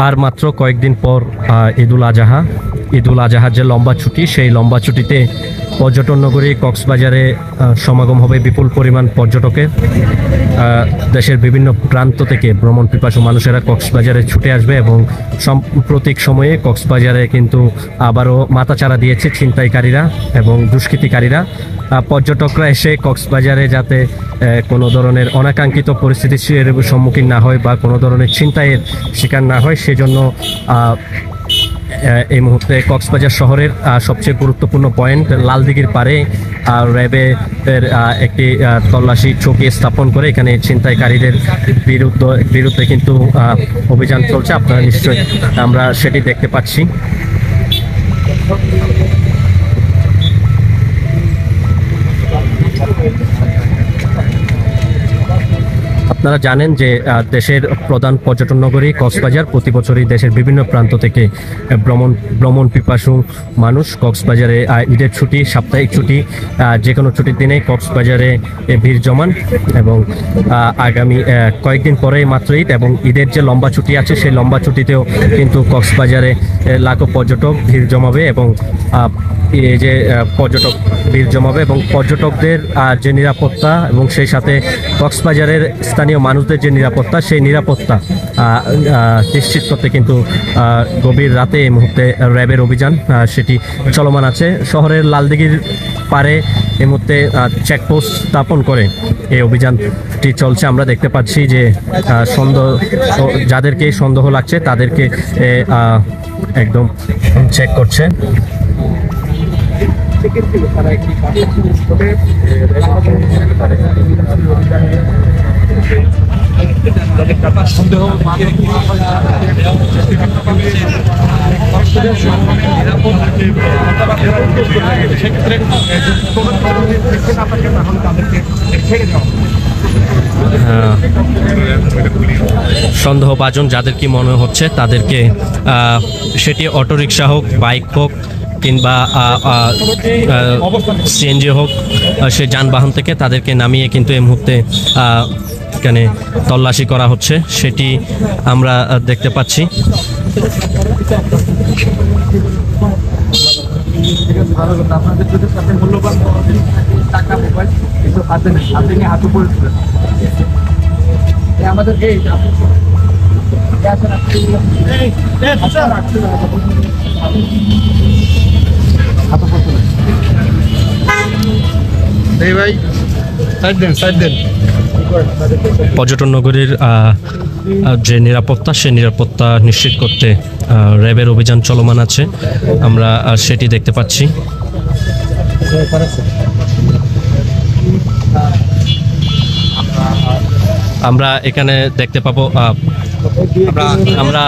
আর মাত্র কয়েকদিন পর ঈদুল আজহার যে লম্বা ছুটি, সেই লম্বা ছুটিতে পর্যটন নগরী কক্সবাজারে সমাগম হবে বিপুল পরিমাণ পর্যটকের। দেশের বিভিন্ন প্রান্ত থেকে ভ্রমণ পিপাসু মানুষেরা কক্সবাজারে ছুটে আসবে এবং সাম্প্রতিক সময়ে কক্সবাজারে কিন্তু আবারও মাথাচাড়া দিয়েছে ছিনতাইকারীরা এবং দুষ্কৃতিকারীরা। পর্যটকরা এসে কক্সবাজারে যাতে কোনো ধরনের অনাকাঙ্ক্ষিত পরিস্থিতির সম্মুখীন না হয় বা কোনো ধরনের ছিনতাইয়ের শিকার না হয়, সেজন্য এই মুহূর্তে কক্সবাজার শহরের সবচেয়ে গুরুত্বপূর্ণ পয়েন্ট লালদিঘির পারে র্যাবের একটি তল্লাশি চৌকি স্থাপন করে এখানে ছিনতাইকারীদের বিরুদ্ধে কিন্তু অভিযান চলছে। আপনারা নিশ্চয়ই আমরা সেটি দেখতে পাচ্ছি। আপনারা জানেন যে দেশের প্রধান পর্যটন নগরী কক্সবাজার, প্রতি বছরই দেশের বিভিন্ন প্রান্ত থেকে ভ্রমণ পিপাসু মানুষ কক্সবাজারে ঈদের ছুটি, সাপ্তাহিক ছুটি, যে কোনো ছুটির দিনে কক্সবাজারে ভিড় জমান এবং আগামী কয়েকদিন পরে মাত্র ঈদ এবং ঈদের যে লম্বা ছুটি আছে সেই লম্বা ছুটিতেও কিন্তু কক্সবাজারে লাখো পর্যটক ভিড় জমাবে এবং এই যে পর্যটকদের যে নিরাপত্তা এবং সেই সাথে কক্সবাজারের স্থানীয় মানুষদের যে নিরাপত্তা, সেই নিরাপত্তা নিশ্চিত করতে কিন্তু গভীর রাতে এই মুহূর্তে র্যাবের অভিযান সেটি চলমান আছে। শহরের লালদিঘির পারে এই মুহূর্তে চেকপোস্ট স্থাপন করে এই অভিযানটি চলছে। আমরা দেখতে পাচ্ছি যে যাদেরকে সন্দেহ লাগছে তাদেরকে একদম চেক করছে। সন্দেহভাজন যাদের কি মনে হচ্ছে তাদেরকে সেটি অটোরিকশা হোক, বাইক হোক কিংবা সিএনজি হোক, সে যানবাহন থেকে তাদেরকে নামিয়ে কিন্তু এই মুহূর্তে এখানে তল্লাশি করা হচ্ছে, সেটি আমরা দেখতে পাচ্ছি। পর্যটন নগরীর যে নিরাপত্তা, সে নিরাপত্তা নিশ্চিত করতে র্যাবের অভিযান চলমান আছে, আমরা সেটি দেখতে পাচ্ছি। আমরা এখানে দেখতে পাবো আমরা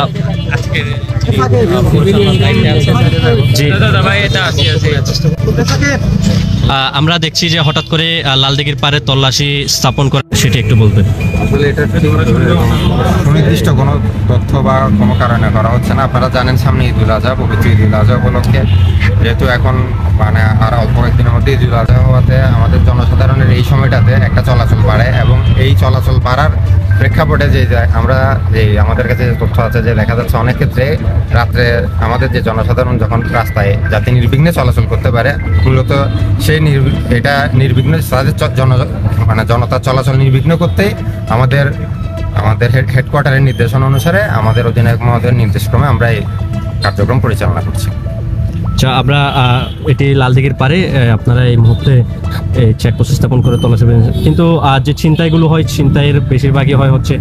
আমরা দেখছি যে হঠাৎ করে লালদিঘির পারে তল্লাশি স্থাপন করে, সেটি একটু বলবেন। আসলে এটা সুনির্দিষ্ট কোনো তথ্য বা কোনো কারণে করা হচ্ছে না। আপনারা জানেন সামনে ঈদুল আজহা, পবিত্র ঈদুল আজহা উপলক্ষে যেহেতু এখন আর অল্প কয়েকদিনের মধ্যে ঈদুল আজহা হওয়াতে আমাদের জনসাধারণের এই সময়টাতে একটা চলাচল বাড়ে এবং এই চলাচল বাড়ার প্রেক্ষাপটে আমাদের কাছে যে তথ্য আছে যে দেখা যাচ্ছে অনেক ক্ষেত্রে রাত্রে আমাদের যে জনসাধারণ যখন রাস্তায় যাতে নির্বিঘ্নে চলাচল করতে পারে, মূলত সেই এটা নির্বিঘ্ন জনতার চলাচল নির্বিঘ্ন করতেই আমাদের হেডকোয়ার্টারের নির্দেশনা অনুসারে আমাদের অধিনায়ক মহোদয়ের নির্দেশক্রমে আমরা এই কার্যক্রম পরিচালনা করছি। আচ্ছা, আমরা এটি লালদিঘির পারে আপনারা এই মুহূর্তে চেকপোস্ট স্থাপন করে তল্লাশি, কিন্তু যে ছিনতাইগুলো হয়, ছিনতাইয়ের বেশিরভাগই হয় হচ্ছে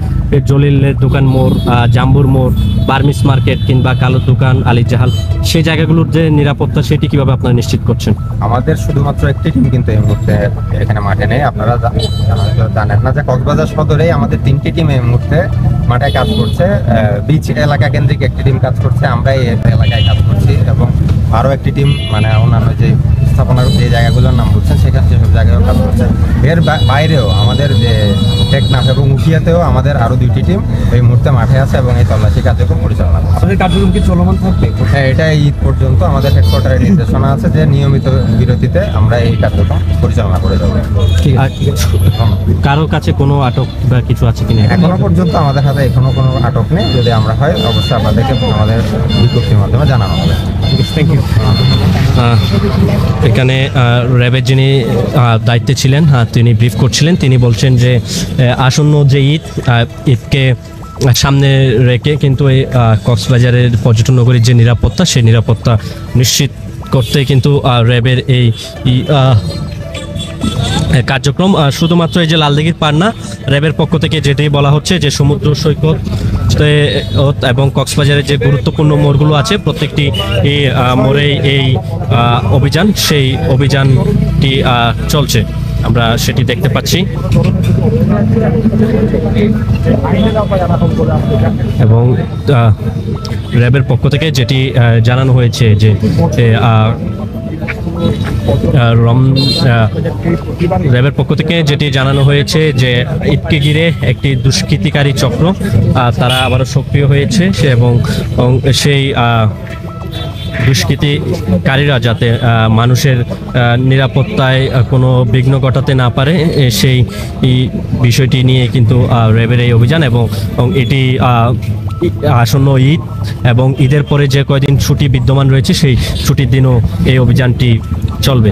জলিলের দোকান মোড়, জাম্বুর মোড়, বার্মিস মার্কেট কিংবা কালোর দোকান, আলী জাহাল, সেই জায়গাগুলোর যে নিরাপত্তা সেটি কিভাবে আপনারা নিশ্চিত করছেন? আমাদের শুধুমাত্র একটি টিম কিন্তু এই মুহূর্তে এখানে মাঠে নেই। আপনারা জানেন না যে কক্সবাজার সদরেই আমাদের 3টি টিম এই মুহূর্তে মাঠে কাজ করছে। বিচ এলাকা কেন্দ্রিক একটি টিম কাজ করছে, আমরা এই এলাকায় কাজ করছি এবং আরও একটি টিম অন্যান্য যে ব্যবস্থাপনা যে জায়গাগুলোর নাম বলছেন সেখানে সেসব জায়গায়ও কাজ করছে। এর বাইরেও আমাদের যে টেকনাফ এবং উখিয়াতেও আমাদের আরও 2টি টিম এই মুহূর্তে মাঠে আছে এবং এই তল্লাশি কার্যক্রম পরিচালনা করছে। আমাদের কার্যক্রম কি চলমান থাকবে? হ্যাঁ, এটা ঈদ পর্যন্ত আমাদের হেডকোয়ার্টারের নির্দেশনা আছে যে নিয়মিত বিরতিতে আমরা এই কার্যক্রম পরিচালনা করে যাবো। আর কারো কাছে কোনো আটক বা কিছু আছে কিনা? এখনো পর্যন্ত আমাদের হাতে এখনো কোনো আটক নেই। যদি আমরা হয় অবশ্যই আপনাদেরকে আমাদের বিজ্ঞপ্তির মাধ্যমে জানানো হবে। Thank you. এখানে র্যাবের যিনি দায়িত্বে ছিলেন তিনি ব্রিফ করছিলেন। তিনি বলছেন যে আসন্ন যে ঈদকে সামনে রেখে কিন্তু এই কক্সবাজারের পর্যটন নগরীর যে নিরাপত্তা, সেই নিরাপত্তা নিশ্চিত করতে কিন্তু র্যাবের এই কার্যক্রম শুধুমাত্র এই যে লালদিঘির পার না, র্যাবের পক্ষ থেকে যেটি বলা হচ্ছে যে সমুদ্র সৈকত এবং কক্সবাজারের যে গুরুত্বপূর্ণ মোড়গুলো আছে প্রত্যেকটি মোড়েই এই অভিযান, সেই অভিযানটি চলছে, আমরা সেটি দেখতে পাচ্ছি। এবং র্যাবের পক্ষ থেকে যেটি জানানো হয়েছে যে র্যাবের পক্ষ থেকে যেটি জানানো হয়েছে যে ঈদকে ঘিরে একটি দুষ্কৃতিকারী চক্র তারা আবারও সক্রিয় হয়েছে এবং সেই দুষ্কৃতিকারীরা যাতে মানুষের নিরাপত্তায় কোনো বিঘ্ন ঘটাতে না পারে সেই বিষয়টি নিয়ে কিন্তু র্যাবের এই অভিযান। এবং এটি আসন্ন ঈদ এবং ঈদের পরে যে কয়দিন ছুটি বিদ্যমান রয়েছে সেই ছুটির দিনও এই অভিযানটি চলবে।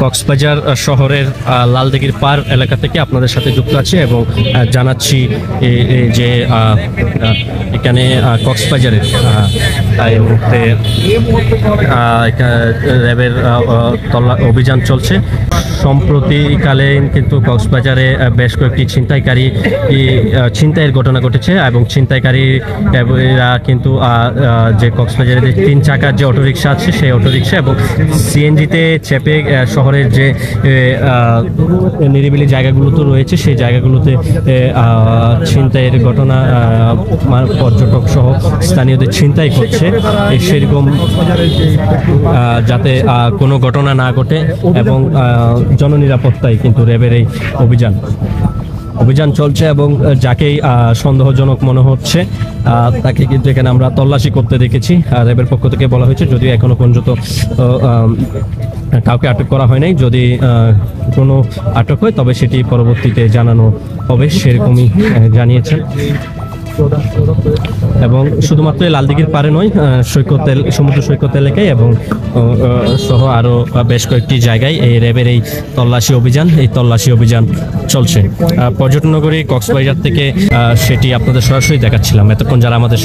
কক্সবাজার শহরের লালদিঘির পার এলাকা থেকে আপনাদের সাথে যুক্ত আছে এবং জানাচ্ছি যে এখানে কক্সবাজারের এই মুহূর্তে র্যাবের অভিযান চলছে। সম্প্রতিকালীন কিন্তু কক্সবাজারে বেশ কয়েকটি ছিনতাইয়ের ঘটনা ঘটেছে এবং ছিনতাইকারীরা কিন্তু যে কক্সবাজারে যে 3 চাকার যে অটোরিকশা আছে সেই অটোরিকশা এবং সিএনজিতে চেপে শহরের যে নিরিবিলি জায়গাগুলোতে রয়েছে সেই জায়গাগুলোতে ছিনতাইয়ের ঘটনা, পর্যটক সহ স্থানীয়দের ছিনতাই করছে, সেরকম যাতে কোনো ঘটনা না ঘটে এবং জননিরাপত্তায় কিন্তু র্যাবের এই অভিযান চলছে। এবং যাকেই সন্দেহজনক মনে হচ্ছে তাকে কিন্তু এখানে আমরা তল্লাশি করতে দেখেছি। র্যাবের পক্ষ থেকে বলা হয়েছে যদিও এখনো পর্যন্ত কাউকে আটক করা হয় নাই, যদি কোনো আটক হয় তবে সেটি পরবর্তীতে জানানো হবে, সেরকমই জানিয়েছেন। এবং শুধুমাত্র লালদিঘির পারে নয়, সমুদ্র সৈকত এলাকায় এবং সহ আরও বেশ কয়েকটি জায়গায় এই র্যাবের এই তল্লাশি অভিযান চলছে। পর্যটন নগরী কক্সবাজার থেকে সেটি আপনাদের সরাসরি দেখাচ্ছিলাম। এতক্ষণ যারা আমাদের